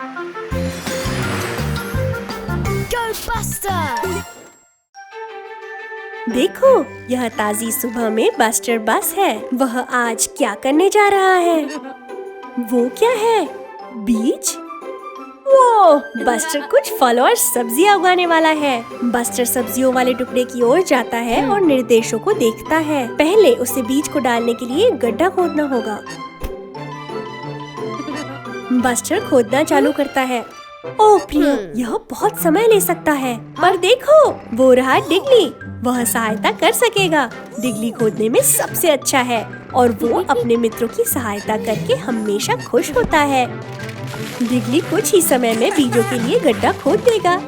Buster! देखो, यह ताजी सुबह में बस्टर बस है। वह आज क्या करने जा रहा है? वो क्या है? बीज? वो बस्टर कुछ फल और सब्जियां उगाने वाला है। बस्टर सब्जियों वाले टुकड़े की ओर जाता है और निर्देशों को देखता है। पहले उसे बीज को डालने के लिए गड्ढा खोदना होगा। बस्टर खोदना चालू करता है। ओह प्रिय, यह बहुत समय ले सकता है। पर देखो, वो रहा डिगली। वह सहायता कर सकेगा। डिगली खोदने में सबसे अच्छा है और वो अपने मित्रों की सहायता करके हमेशा खुश होता है। डिगली कुछ ही समय में बीजों के लिए गड्ढा खोद देगा।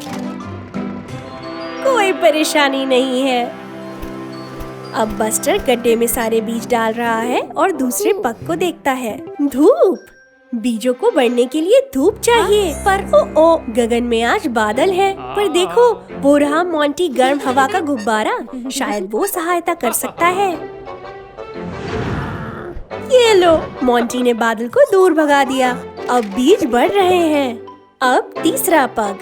कोई परेशानी नहीं है। अब बस्टर गड्ढे में सारे बीज डाल रहा है और दूसरे पग को देखता है। धूप! बीजों को बढ़ने के लिए धूप चाहिए। पर ओ गगन में आज बादल है। पर देखो, वो रहा मोंटी गर्म हवा का गुब्बारा। शायद वो सहायता कर सकता है। ये लो, मोंटी ने बादल को दूर भगा दिया। अब बीज बढ़ रहे हैं। अब तीसरा पग,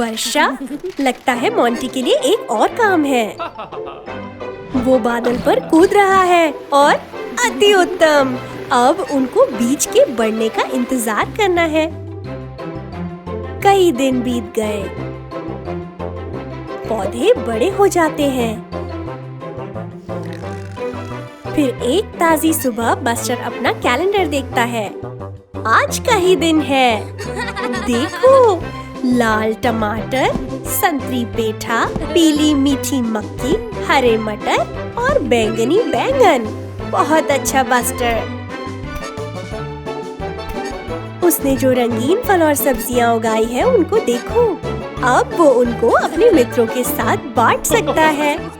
वर्षा। लगता है मोंटी के लिए एक और काम है। वो बादल पर कूद रहा है और अति उत्तम। अब उनको बीज के बढ़ने का इंतजार करना है। कई दिन बीत गए। पौधे बड़े हो जाते हैं। फिर एक ताजी सुबह बस्टर अपना कैलेंडर देखता है। आज का ही दिन है। देखो, लाल टमाटर, संतरी पेठा, पीली मीठी मक्की, हरे मटर और बैंगनी बैंगन। बहुत अच्छा बस्टर। उसने जो रंगीन फल और सब्जियां उगाई है उनको देखो। अब वो उनको अपने मित्रों के साथ बांट सकता है।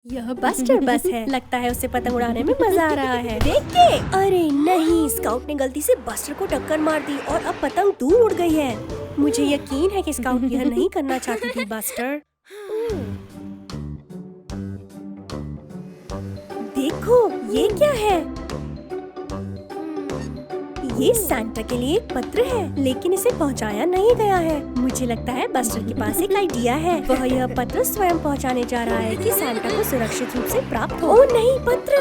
यह बस्टर बस है। लगता है उसे पतंग उड़ाने में मजा आ रहा है। देख के, अरे नहीं, स्काउट ने गलती से बस्टर को टक्कर मार दी और अब पतंग दूर उड़ गई है। मुझे यकीन है कि स्काउट यह नहीं करना चाहती थी। बस्टर, देखो, ये क्या है? ये सांता के लिए एक पत्र है, लेकिन इसे पहुंचाया नहीं गया है। मुझे लगता है बस्टर के पास एक आइडिया है। वह यह पत्र स्वयं पहुंचाने जा रहा है कि सांता को सुरक्षित रूप से प्राप्त हो। ओह नहीं, पत्र!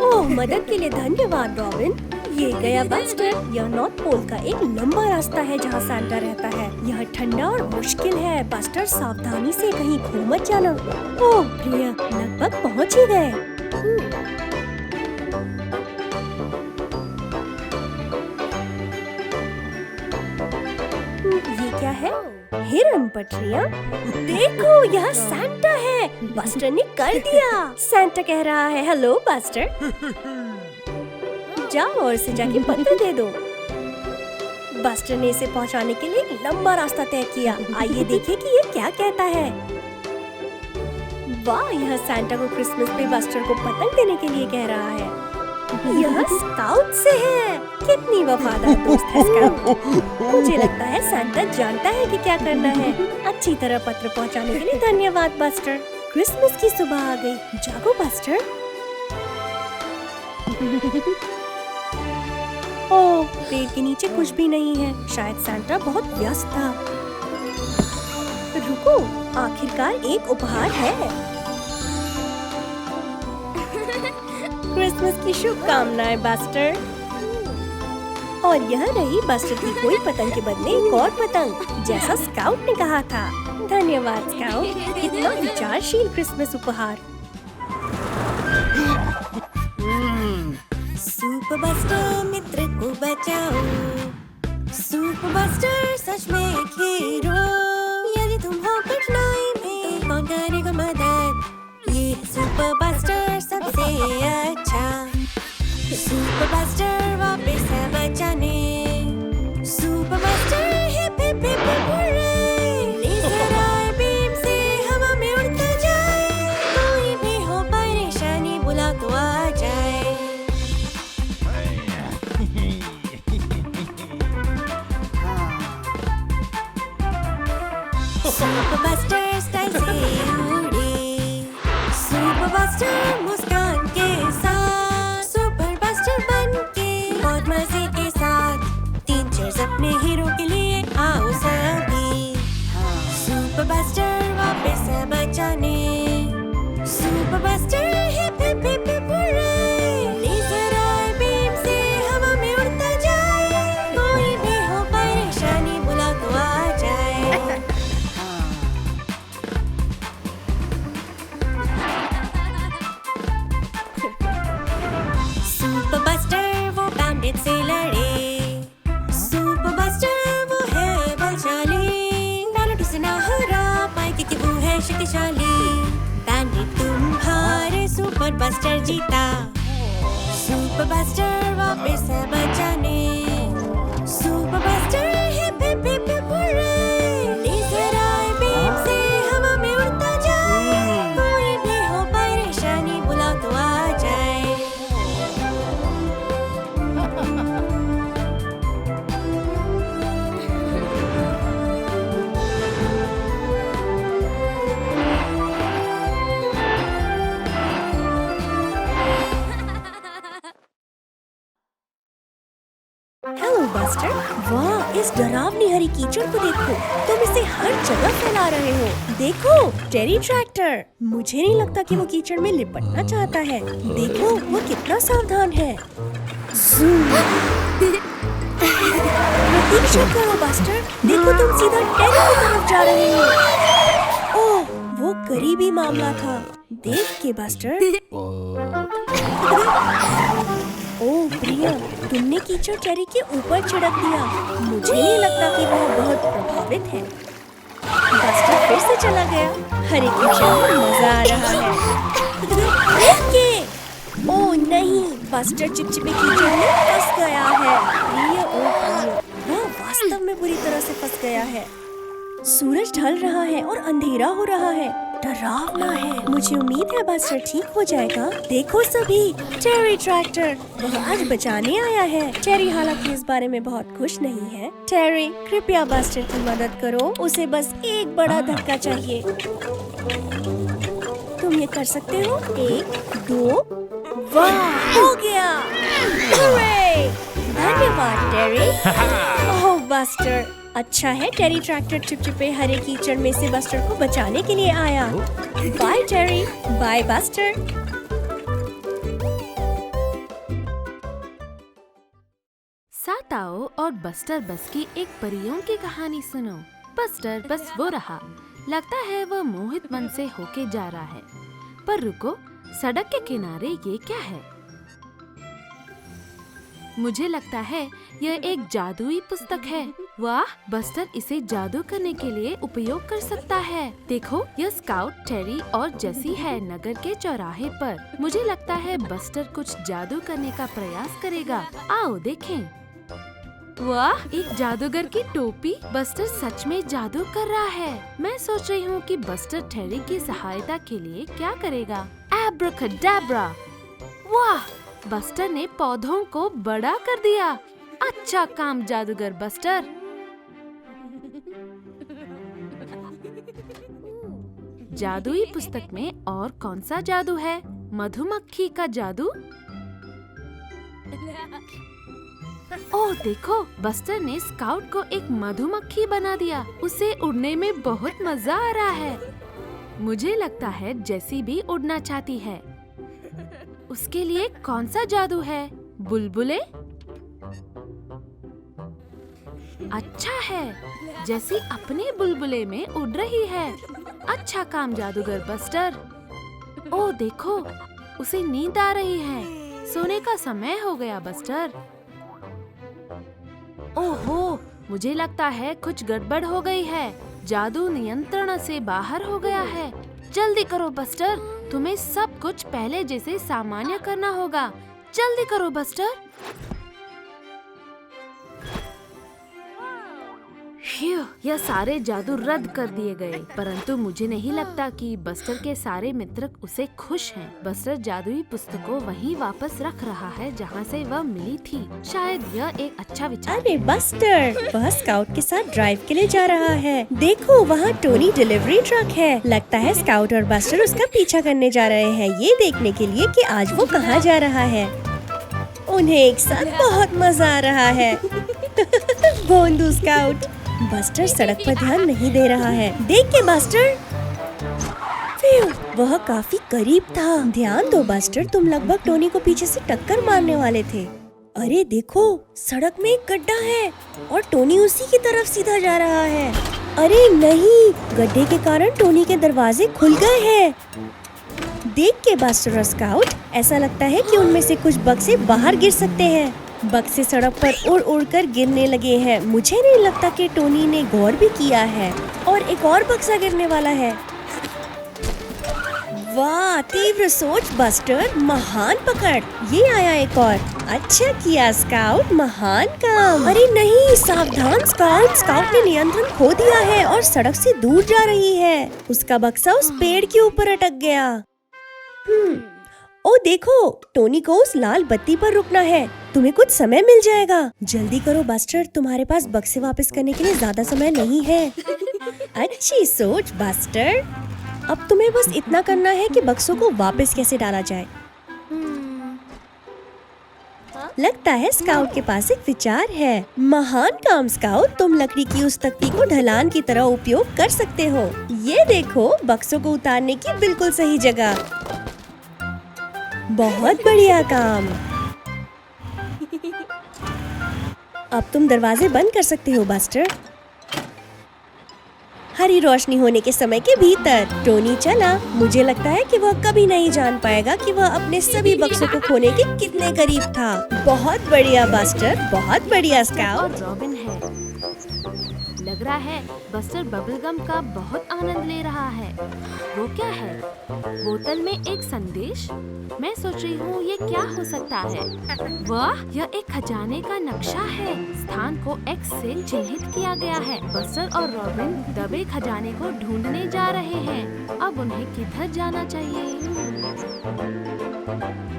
ओह, मदद के लिए धन्यवाद रॉबिन। ये गया बस्टर। यह नॉर्थ पोल का एक लंबा रास्ता है जहाँ सांता रहता है। यह ठंडा और मुश्किल है। बस्टर, सावधानी से कहीं खो मत जाना। ओह प्रिय, लगभग पहुँच ही गए। ये क्या है? हिरन पटरियाँ? देखो यहाँ सैंटा है। बस्टर ने कर दिया। सैंटा कह रहा है हेलो बस्टर। जाओ और इसे जाके पत्र दे दो। बस्टर ने इसे पहुंचाने के लिए एक लंबा रास्ता तय किया। आइए देखें कि ये क्या कहता है। वाह, यह सैंटा को क्रिसमस पे बस्टर को पतंग देने के लिए कह रहा है। यह स्काउट से है। कितनी वफादार दोस्त है स्काउट। मुझे लगता है सैंटा जानता है कि क्या करना है। अच्छी तरह पत्र पहुंचाने के लिए धन्यवाद बस्टर। क्रिसमस की सुबह आ गई। जागो बस्टर। ओह, पेड़ के नीचे कुछ भी नहीं है। शायद सैंटा बहुत व्यस्त था। रुको, आखिरकार एक उपहार है। क्रिसमस की शुभकामनाएं बस्टर। और यह रही बस्टर की कोई पतंग के बदले एक और पतंग, जैसा स्काउट ने कहा था। धन्यवाद स्काउट, इतना विचारशील क्रिसमस उपहार। सुपर बस्टर मित्र को बचाओ। सुपर बस्टर सच में एक हीरो। यदि तुम हो कठिनाई में तो कौन करेगा मदद। ये सुपर बस्टर सबसे अच्छा। सुपर बस्टर वापस है बचाने। Super buster hip hip hip hip hurray. Laser आए बीम से हवा में उड़ता जाए। कोई भी हो परेशानी बुला तो आ जाए। सुपर बस्टर स्टाइल से उड़े। सुपर बस्टर मुस्कान के साथ। सुपर बस्टर बन के बहुत मजे के साथ। 3 चेयर्स अपने हीरो के लिए आओ सभी। सुपर बस्टर वापस है बचाने। Super buster hip hip hip hip hurray. Laser आए बीम से हवा में उड़ता जाए। कोई भी हो परेशानी बुला तो आ जाए। सुपर बस्टर वो बैंडिट से लड़े। सुपर बस्टर वो है बलशाली। बैंडिट उसे ना हरा पाए क्योंकि वो है शक्तिशाली। बैंडिट तुम हारे, सुपर बस्टर जीता। सुपर बस्टर वापस है बचाने। Super buster hip hip hip hip hurray. Laser आए बीम से हवा में उड़ता जाए। कोई भी हो परेशानी बुला तो आ जाए। Hello buster. वाह, इस डरावनी हरी कीचड़ को देखो। तुम इसे हर जगह फैला रहे हो। देखो, टेरी ट्रैक्टर। मुझे नहीं लगता कि वो कीचड़ में लिपटना चाहता है। देखो, वो कितना सावधान है। ज़ूम। प्रतीक्षा करो बस्टर। देखो, तुम सीधा टेरी की तरफ जा रहे हो। ओह, वो करीबी मामला था। देख के बस्टर। ओह प्रिया, तुमने कीचड़ टेरी के ऊपर छिड़क दिया। मुझे नहीं लगता कि वह बहुत प्रभावित है। बस्टर फिर से चला गया। हरे कीचड़ में मजा आ रहा है। रुकिए। ओह नहीं, बस्टर चिपचिपे कीचड़ में फंस गया है। प्रिया, ओह प्रिया, वह वास्तव में बुरी तरह से फंस गया है। सूरज ढल रहा है और अंधेरा हो रहा है। डरावना है। मुझे उम्मीद है बस्टर ठीक हो जाएगा। देखो सभी, टेरी ट्रैक्टर, वह आज बचाने आया है। टेरी हालांकि इस बारे में बहुत खुश नहीं है। टेरी, कृपया बस्टर की मदद करो। उसे बस एक बड़ा धक्का चाहिए। तुम ये कर सकते हो। 1, 2, वाह, हो गया। हुर्रे! धन्यवाद टेरी। ओह बस्टर, अच्छा है टेरी ट्रैक्टर चिपचिपे हरे कीचड़ में से बस्टर को बचाने के लिए आया। Bye Terry. Bye Buster. साथ आओ और बस्टर बस की एक परियों की कहानी सुनो। बस्टर बस वो रहा। लगता है वह मोहित मन से होके जा रहा है। पर रुको, सड़क के किनारे ये क्या है? मुझे लगता है यह एक जादुई पुस्तक है। वाह, बस्टर इसे जादू करने के लिए उपयोग कर सकता है। देखो, यह स्काउट टेरी और जेसी है नगर के चौराहे पर। मुझे लगता है बस्टर कुछ जादू करने का प्रयास करेगा। आओ देखें। वाह, एक जादूगर की टोपी। बस्टर सच में जादू कर रहा है। मैं सोच रही हूँ कि बस्टर टेरी की सहायता के लिए क्या करेगा। एब्राकैडाब्रा। वाह, बस्टर ने पौधों को बड़ा कर दिया। अच्छा काम जादूगर बस्टर। जादुई पुस्तक में और कौन सा जादू है? मधुमक्खी का जादू। ओह देखो, बस्टर ने स्काउट को एक मधुमक्खी बना दिया। उसे उड़ने में बहुत मजा आ रहा है। मुझे लगता है जेसी भी उड़ना चाहती है। उसके लिए कौन सा जादू है? बुलबुले। अच्छा है, जेसी अपने बुलबुले में उड़ रही है। अच्छा काम जादूगर बस्टर। ओह देखो, उसे नींद आ रही है। सोने का समय हो गया बस्टर। ओहो, मुझे लगता है कुछ गड़बड़ हो गई है। जादू नियंत्रण से बाहर हो गया है। जल्दी करो बस्टर, तुम्हें सब कुछ पहले जैसे सामान्य करना होगा। जल्दी करो बस्टर। यह सारे जादू रद्द कर दिए गए, परंतु मुझे नहीं लगता कि बस्टर के सारे मित्र उसे खुश हैं। बस्टर जादुई पुस्तक को वहीं वापस रख रहा है जहां से वह मिली थी। शायद यह एक अच्छा विचार। अरे बस्टर, वह स्काउट के साथ ड्राइव के लिए जा रहा है। देखो, वहाँ टोनी डिलीवरी ट्रक है। लगता है स्काउट और बस्टर उसका पीछा करने जा रहे हैं, ये देखने के लिए कि आज वो कहाँ जा रहा है। उन्हें एक साथ बहुत मजा आ रहा है। भोंदू स्काउट। बस्टर सड़क पर ध्यान नहीं दे रहा है। देख के बस्टर। वह काफी करीब था। ध्यान दो बस्टर, तुम लगभग टोनी को पीछे से टक्कर मारने वाले थे। अरे देखो, सड़क में एक गड्ढा है और टोनी उसी की तरफ सीधा जा रहा है। अरे नहीं, गड्ढे के कारण टोनी के दरवाजे खुल गए हैं। देख के बस्टर और स्काउट, ऐसा लगता है कि उनमें से कुछ बक्से बाहर गिर सकते हैं। बक्से सड़क पर उड़ उड़ कर गिरने लगे हैं। मुझे नहीं लगता कि टोनी ने गौर भी किया है। और एक और बक्सा गिरने वाला है। वाह, तीव्र सोच बस्टर, महान पकड़। ये आया एक और। अच्छा किया स्काउट, महान काम। अरे नहीं, सावधान स्काउट। स्काउट ने नियंत्रण खो दिया है और सड़क से दूर जा रही है। उसका बक्सा उस पेड़ के ऊपर अटक गया। ओ देखो, टोनी को उस लाल बत्ती पर रुकना है। तुम्हें कुछ समय मिल जाएगा। जल्दी करो बस्टर, तुम्हारे पास बक्से वापस करने के लिए ज्यादा समय नहीं है। अच्छी सोच बस्टर। अब तुम्हें बस इतना करना है कि बक्सों को वापस कैसे डाला जाए। लगता है स्काउट के पास एक विचार है। महान काम स्काउट, तुम लकड़ी की उस तख्ती को ढलान की तरह उपयोग कर सकते हो। ये देखो, बक्सों को उतारने की बिल्कुल सही जगह। बहुत बढ़िया काम। अब तुम दरवाजे बंद कर सकते हो बस्टर। हरी रोशनी होने के समय के भीतर टोनी चला। मुझे लगता है कि वह कभी नहीं जान पाएगा कि वह अपने सभी बक्सों को खोने के कितने करीब था। बहुत बढ़िया बस्टर, बहुत बढ़िया स्काउट। रॉबिन है। लग रहा है बस्टर बबलगम का बहुत आनंद ले रहा है। वो क्या है? बोतल में एक संदेश। मैं सोच रही हूँ ये क्या हो सकता है। वाह, यह एक खजाने का नक्शा है। स्थान को एक्स से चिन्हित किया गया है। बस्टर और रॉबिन दबे खजाने को ढूंढने जा रहे हैं। अब उन्हें किधर जाना चाहिए?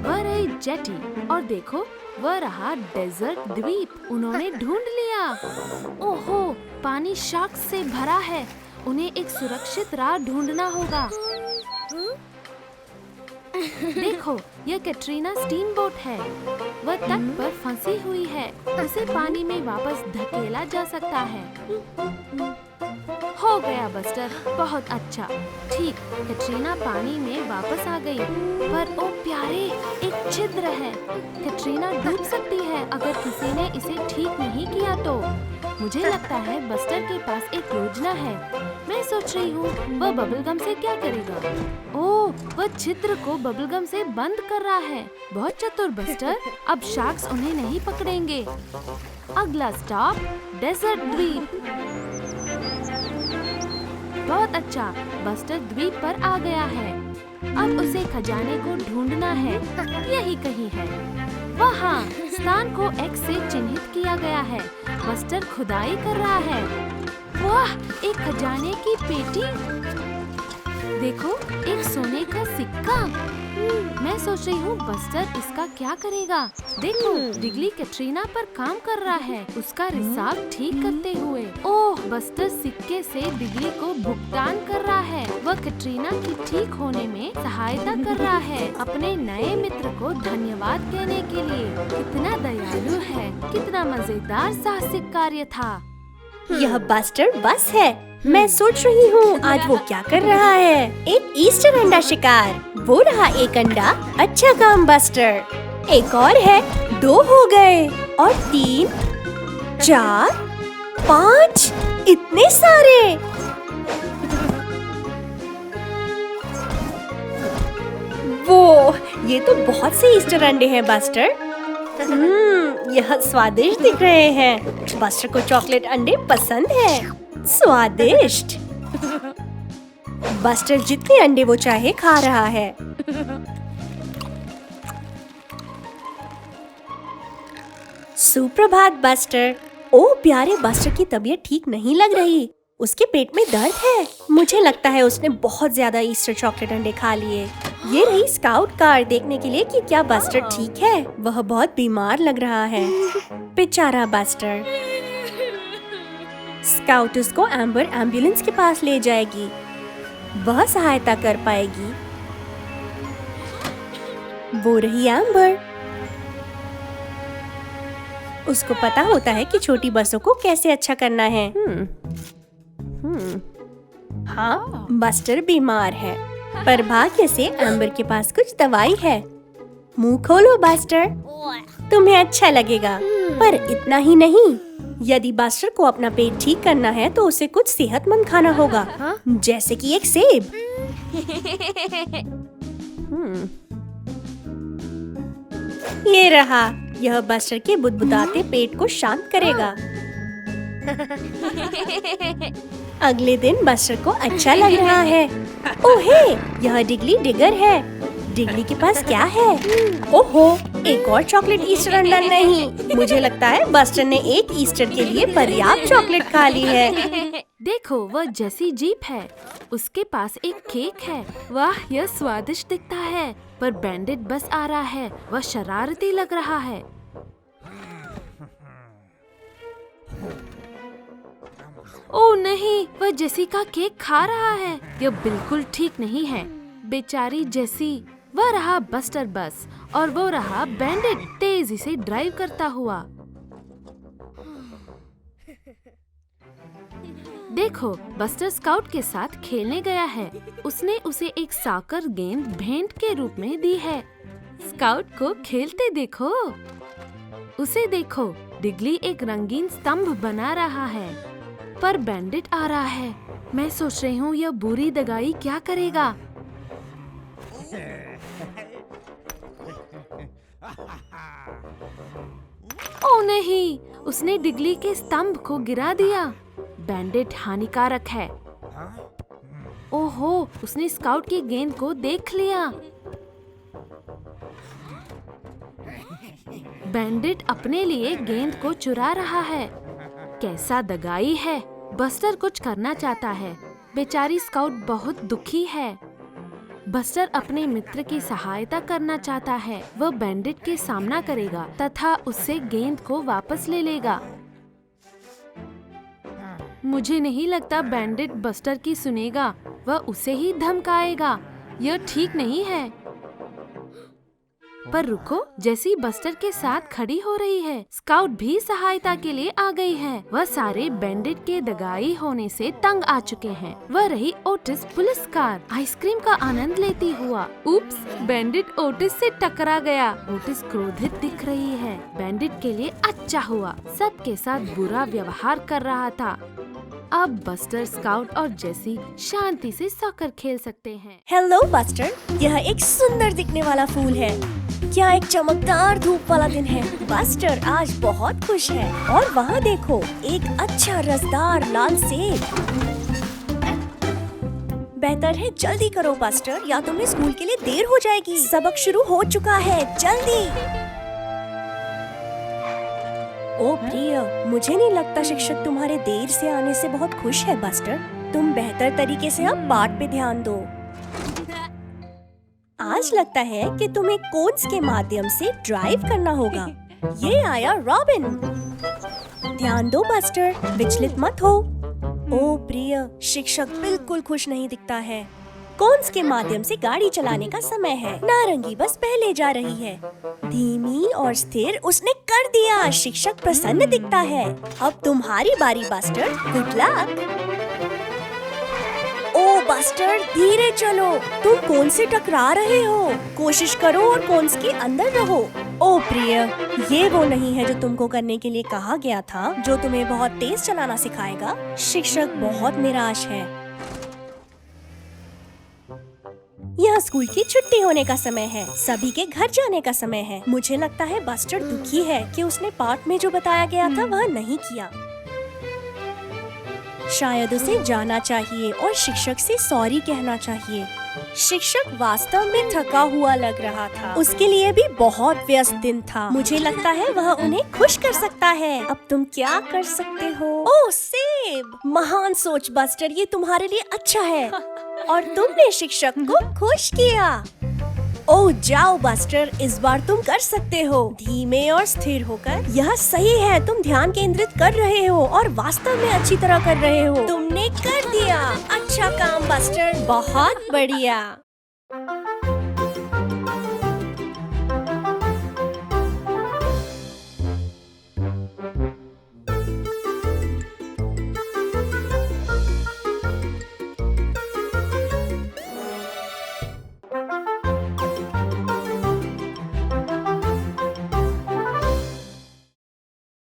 वह रही जेटी और देखो, वह रहा डेजर्ट द्वीप। उन्होंने ढूंढ लिया। ओहो, पानी शार्क्स से भरा है। उन्हें एक सुरक्षित राह ढूंढना होगा। देखो, यह कैटरीना स्टीम बोट है। वह तट पर फंसी हुई है। उसे पानी में वापस धकेला जा सकता है। हो गया बस्टर, बहुत अच्छा। ठीक, कैटरीना पानी में वापस आ गई। पर ओ प्यारे, एक छिद्र है। कैटरीना डूब सकती है अगर किसी ने इसे ठीक नहीं किया तो। मुझे लगता है बस्टर के पास एक योजना है। मैं सोच रही हूँ वह बबलगम से क्या करेगा। ओह, वह छिद्र को बबलगम से बंद कर रहा है। बहुत चतुर बस्टर। अब शार्क्स उन्हें नहीं पकड़ेंगे। अगला स्टॉप डेजर्ट द्वीप। बहुत अच्छा, बस्टर द्वीप पर आ गया है। अब उसे खजाने को ढूंढना है। यही कहीं है। वहाँ स्थान को एक्स से चिन्हित किया गया है। बस्टर खुदाई कर रहा है। वाह, एक खजाने की पेटी। देखो, एक सोने का सिक्का। मैं सोच रही हूँ बस्टर इसका क्या करेगा। देखो, डिगली कैटरीना पर काम कर रहा है, उसका रिसाव ठीक करते हुए। ओह, बस्टर सिक्के से डिगली को भुगतान कर रहा है। वह कैटरीना की ठीक होने में सहायता कर रहा है, अपने नए मित्र को धन्यवाद कहने के लिए। कितना दयालु है, कितना मजेदार साहसिक कार्य था। यह बस्टर बस है। मैं सोच रही हूँ आज वो क्या कर रहा है। एक ईस्टर अंडा शिकार। वो रहा एक अंडा। अच्छा काम बस्टर। एक और है। 2 हो गए और 3, 4, 5। इतने सारे। वो, ये तो बहुत से ईस्टर अंडे हैं बस्टर। यह स्वादिष्ट दिख रहे हैं। बस्टर को चॉकलेट अंडे पसंद है। स्वादिष्ट। बस्टर जितने अंडे वो चाहे खा रहा है। सुप्रभात बस्टर। ओ प्यारे बस्टर की तबीयत ठीक नहीं लग रही। उसके पेट में दर्द है। मुझे लगता है उसने बहुत ज्यादा ईस्टर चॉकलेट अंडे खा लिए। ये रही स्काउट कार देखने के लिए कि क्या बस्टर ठीक है। वह बहुत बीमार लग रहा है। बेचारा बस्टर। स्काउट उसको एम्बर एम्बुलेंस के पास ले जाएगी। वह सहायता कर पाएगी। वो रही एम्बर। उसको पता होता है कि छोटी बसों को कैसे अच्छा करना है। हाँ, बस्टर बीमार है, पर भाग्य से एम्बर के पास कुछ दवाई है। मुंह खोलो बस्टर, तुम्हें अच्छा लगेगा। पर इतना ही नहीं, यदि बस्टर को अपना पेट ठीक करना है तो उसे कुछ सेहतमंद खाना होगा। जैसे कि एक सेब। ये रहा। यह बस्टर के बुदबुदाते पेट को शांत करेगा। अगले दिन बस्टर को अच्छा लग रहा है। ओहे, यह डिगली डिगर है। डिगली के पास क्या है? ओहो, एक और चॉकलेट ईस्टर अंडा नहीं। मुझे लगता है बस्टर ने एक ईस्टर के लिए पर्याप्त चॉकलेट खा ली है। देखो, वह जैसी जीप है। उसके पास एक केक है। वाह, यह स्वादिष्ट दिखता है। पर बैंडिट बस आ रहा है। वह शरारती लग रहा है। ओह नहीं, वह जेसी का केक खा रहा है। यह बिल्कुल ठीक नहीं है। बेचारी जेसी। वह रहा बस्टर बस और वो रहा बैंडिट तेजी से ड्राइव करता हुआ। देखो, बस्टर स्काउट के साथ खेलने गया है। उसने उसे एक साकर गेंद भेंट के रूप में दी है। स्काउट को खेलते देखो। उसे देखो, डिगली एक रंगीन स्तंभ बना रहा है। पर बैंडिट आ रहा है। मैं सोच रही हूँ यह बुरी दगाई क्या करेगा। ओ नहीं, उसने डिगली के स्तंभ को गिरा दिया। बैंडिट हानिकारक है। ओहो, उसने स्काउट की गेंद को देख लिया। बैंडिट अपने लिए गेंद को चुरा रहा है। कैसा दगाई है। बस्टर कुछ करना चाहता है। बेचारी स्काउट बहुत दुखी है। बस्टर अपने मित्र की सहायता करना चाहता है। वह बैंडिट के सामना करेगा तथा उससे गेंद को वापस ले लेगा। मुझे नहीं लगता बैंडिट बस्टर की सुनेगा। वह उसे ही धमकाएगा। यह ठीक नहीं है। पर रुको, जैसी बस्टर के साथ खड़ी हो रही है, स्काउट भी सहायता के लिए आ गई है। वह सारे बैंडिट के दगाई होने से तंग आ चुके हैं। वह रही ओटिस पुलिस कार आइसक्रीम का आनंद लेती हुआ। उप्स, बैंडिट ओटिस से टकरा गया। ओटिस क्रोधित दिख रही है। बैंडिट के लिए अच्छा हुआ, सबके साथ बुरा व्यवहार कर रहा था। अब बस्टर, स्काउट और जेसी शांति से सॉकर खेल सकते हैं। हेलो बस्टर, यह एक सुंदर दिखने वाला फूल है। क्या एक चमकदार धूप वाला दिन है। बस्टर आज बहुत खुश है। और वहाँ देखो, एक अच्छा रसदार लाल सेब। बेहतर है जल्दी करो बस्टर, या तुम्हें स्कूल के लिए देर हो जाएगी। सबक शुरू हो चुका है, जल्दी। ओ प्रिय, मुझे नहीं लगता शिक्षक तुम्हारे देर से आने से बहुत खुश है बस्टर। तुम बेहतर तरीके से अब पाठ पे ध्यान दो। आज लगता है कि तुम्हें कोन्स के माध्यम से ड्राइव करना होगा। ये आया रॉबिन। ध्यान दो बस्टर, विचलित मत हो। ओ प्रिय, शिक्षक बिल्कुल खुश नहीं दिखता है। कोन्स के माध्यम से गाड़ी चलाने का समय है। नारंगी बस पहले जा रही है, धीमी और स्थिर। उसने कर दिया। शिक्षक प्रसन्न दिखता है। अब तुम्हारी बारी बस्टर, गुड लक। ओ बस्टर, धीरे चलो, तुम कौन से टकरा रहे हो। कोशिश करो और कोन्स के अंदर रहो। ओ प्रिय, ये वो नहीं है जो तुमको करने के लिए कहा गया था, जो तुम्हें बहुत तेज चलाना सिखाएगा। शिक्षक बहुत निराश है। यहाँ स्कूल की छुट्टी होने का समय है। सभी के घर जाने का समय है। मुझे लगता है बस्टर दुखी है कि उसने पाठ में जो बताया गया था वह नहीं किया। शायद उसे जाना चाहिए और शिक्षक से सॉरी कहना चाहिए। शिक्षक वास्तव में थका हुआ लग रहा था। उसके लिए भी बहुत व्यस्त दिन था। मुझे लगता है वह उन्हें खुश कर सकता है। अब तुम क्या कर सकते हो? ओह सेब, महान सोच बस्टर, ये तुम्हारे लिए अच्छा है। और तुमने शिक्षक को खुश किया। ओह जाओ बस्टर, इस बार तुम कर सकते हो। धीमे और स्थिर होकर। यह सही है, तुम ध्यान केंद्रित कर रहे हो और वास्तव में अच्छी तरह कर रहे हो। तुमने कर दिया। अच्छा काम बस्टर, बहुत बढ़िया।